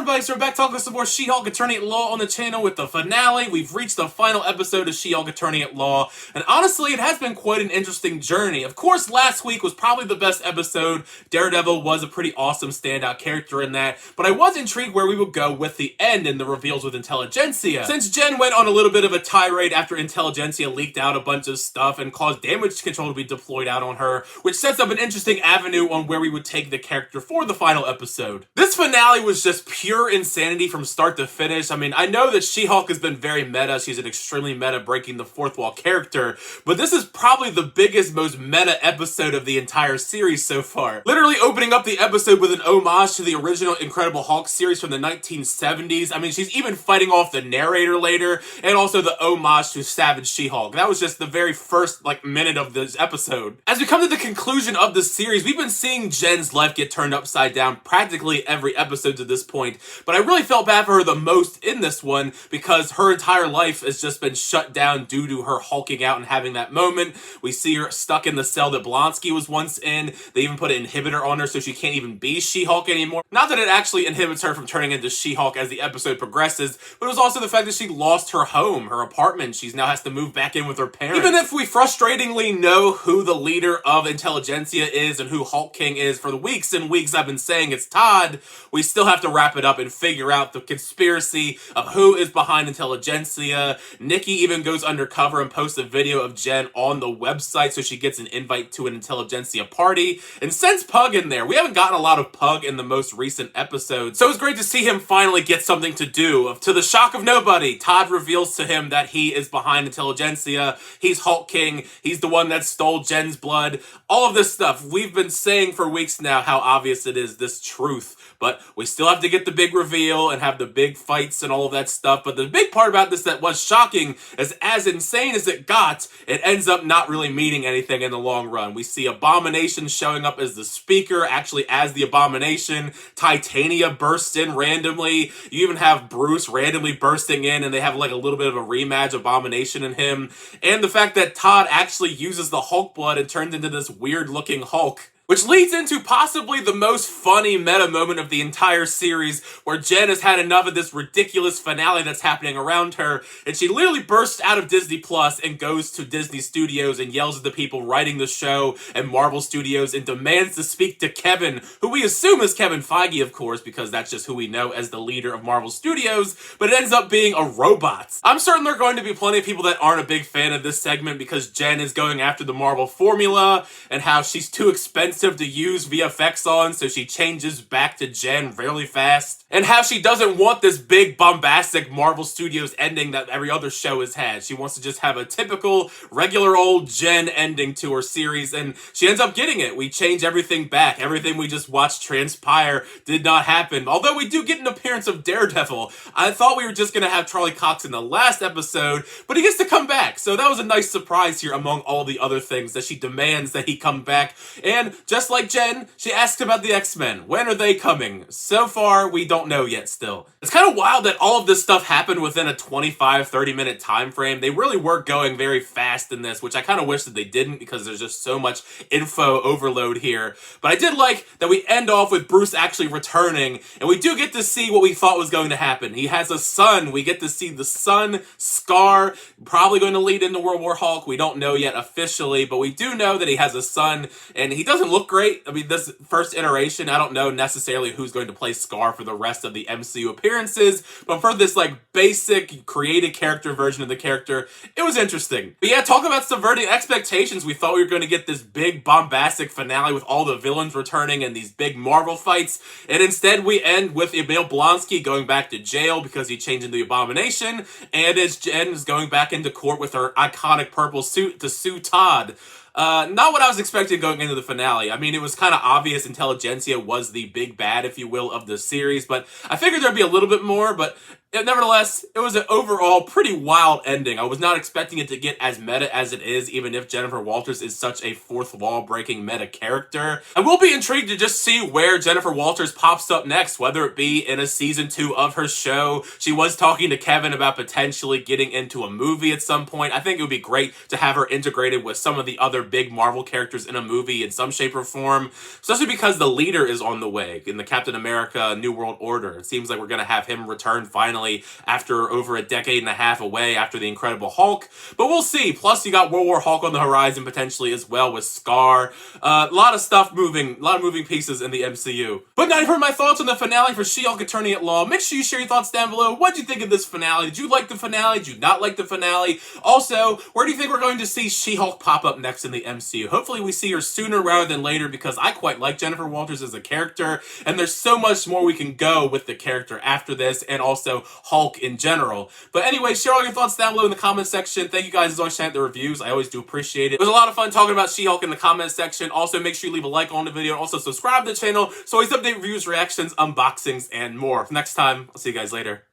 everybody, so we're back talking some more She-Hulk Attorney at Law on the channel with the finale. We've reached the final episode of She-Hulk Attorney at Law, and honestly, it has been quite an interesting journey. Of course, last week was probably the best episode. Daredevil was a pretty awesome standout character in that, but I was intrigued where we would go with the end and the reveals with Intelligentsia. Since Jen went on a little bit of a tirade after Intelligentsia leaked out a bunch of stuff and caused damage control to be deployed out on her, which sets up an interesting avenue on where we would take the character for the final episode. This finale was just pure insanity from start to finish. I mean, I know that She-Hulk has been very meta. She's an extremely meta, breaking the fourth wall character, but this is probably the biggest, most meta episode of the entire series so far. Literally opening up the episode with an homage to the original Incredible Hulk series from the 1970s. I mean, she's even fighting off the narrator later, and also the homage to Savage She-Hulk. That was just the very first, minute of this episode. As we come to the conclusion of the series, we've been seeing Jen's life get turned upside down practically every episode to this point, but I really felt bad for her the most in this one because her entire life has just been shut down due to her hulking out and having that moment. We see her stuck in the cell that Blonsky was once in. They even put an inhibitor on her so she can't even be She-Hulk anymore. Not that it actually inhibits her from turning into She-Hulk as the episode progresses, but it was also the fact that she lost her home, her apartment. She now has to move back in with her parents. Even if we frustratingly know who the leader of Intelligentsia is and who Hulk King is, for the weeks and weeks I've been saying it's Todd, we still have to wrap it up and figure out the conspiracy of who is behind Intelligentsia. Nikki even goes undercover and posts a video of Jen on the website so she gets an invite to an Intelligentsia party and sends Pug in there. We haven't gotten a lot of Pug in the most recent episodes, so it's great to see him finally get something to do. To the shock of nobody, Todd reveals to him that he is behind Intelligentsia. He's Hulk King. He's the one that stole Jen's blood. All of this stuff. We've been saying for weeks now how obvious it is, this truth, but we still have to get the big reveal and have the big fights and all of that stuff. But the big part about this that was shocking is, as insane as it got, it ends up not really meaning anything in the long run. We see Abomination showing up as the speaker, actually as the Abomination. Titania bursts in randomly. You even have Bruce randomly bursting in, and they have a little bit of a rematch, Abomination and him. And the fact that Todd actually uses the Hulk blood and turns into this weird looking Hulk. Which leads into possibly the most funny meta moment of the entire series, where Jen has had enough of this ridiculous finale that's happening around her, and she literally bursts out of Disney Plus and goes to Disney Studios and yells at the people writing the show and Marvel Studios and demands to speak to Kevin, who we assume is Kevin Feige, of course, because that's just who we know as the leader of Marvel Studios, but it ends up being a robot. I'm certain there are going to be plenty of people that aren't a big fan of this segment because Jen is going after the Marvel formula and how she's too expensive to use VFX on, so she changes back to Jen really fast, and how she doesn't want this big bombastic Marvel Studios ending that every other show has had. She wants to just have a typical regular old Jen ending to her series, and she ends up getting it. We change everything back. Everything we just watched transpire did not happen, although we do get an appearance of Daredevil. I thought we were just gonna have Charlie Cox in the last episode, but he gets to come back, so that was a nice surprise here among all the other things that she demands that he come back. And just like Jen, she asks about the X-Men. When are they coming? So far, we don't know yet still. It's kind of wild that all of this stuff happened within a 25-30 minute time frame. They really were going very fast in this, which I kind of wish that they didn't because there's just so much info overload here. But I did like that we end off with Bruce actually returning, and we do get to see what we thought was going to happen. He has a son. We get to see the son, Scar, probably going to lead into World War Hulk. We don't know yet officially, but we do know that he has a son, and he doesn't look great. I mean, this first iteration, I don't know necessarily who's going to play Scar for the rest of the MCU appearances, but for this basic created character version of the character, it was interesting. But yeah, talk about subverting expectations. We thought we were going to get this big bombastic finale with all the villains returning and these big Marvel fights, and instead we end with Emil Blonsky going back to jail because he changed into the Abomination, and as Jen is going back into court with her iconic purple suit to sue Todd. Not what I was expecting going into the finale. I mean, it was kind of obvious Intelligentsia was the big bad, if you will, of the series, but I figured there'd be a little bit more, but Nevertheless, it was an overall pretty wild ending. I was not expecting it to get as meta as it is, even if Jennifer Walters is such a fourth wall breaking meta character. I will be intrigued to just see where Jennifer Walters pops up next, whether it be in a season 2 of her show. She was talking to Kevin about potentially getting into a movie at some point. I think it would be great to have her integrated with some of the other big Marvel characters in a movie in some shape or form, especially because the leader is on the way in the Captain America New World Order. It seems like we're going to have him return finally after over a decade and a half away after the Incredible Hulk, but we'll see. Plus, you got World War Hulk on the horizon potentially as well with Scar. A lot of stuff moving, a lot of moving pieces in the MCU. But now you've heard my thoughts on the finale for She-Hulk Attorney at Law. Make sure you share your thoughts down below. What did you think of this finale? Did you like the finale? Did you not like the finale? Also, where do you think we're going to see She-Hulk pop up next in the MCU? Hopefully we see her sooner rather than later, because I quite like Jennifer Walters as a character, and there's so much more we can go with the character after this, and also Hulk in general. But anyway, share all your thoughts down below in the comment section. Thank you guys as always for the reviews. I always do appreciate it. It was a lot of fun talking about She-Hulk in the comment section. Also, make sure you leave a like on the video, and also subscribe to the channel so I always update reviews, reactions, unboxings, and more. Next time, I'll see you guys later.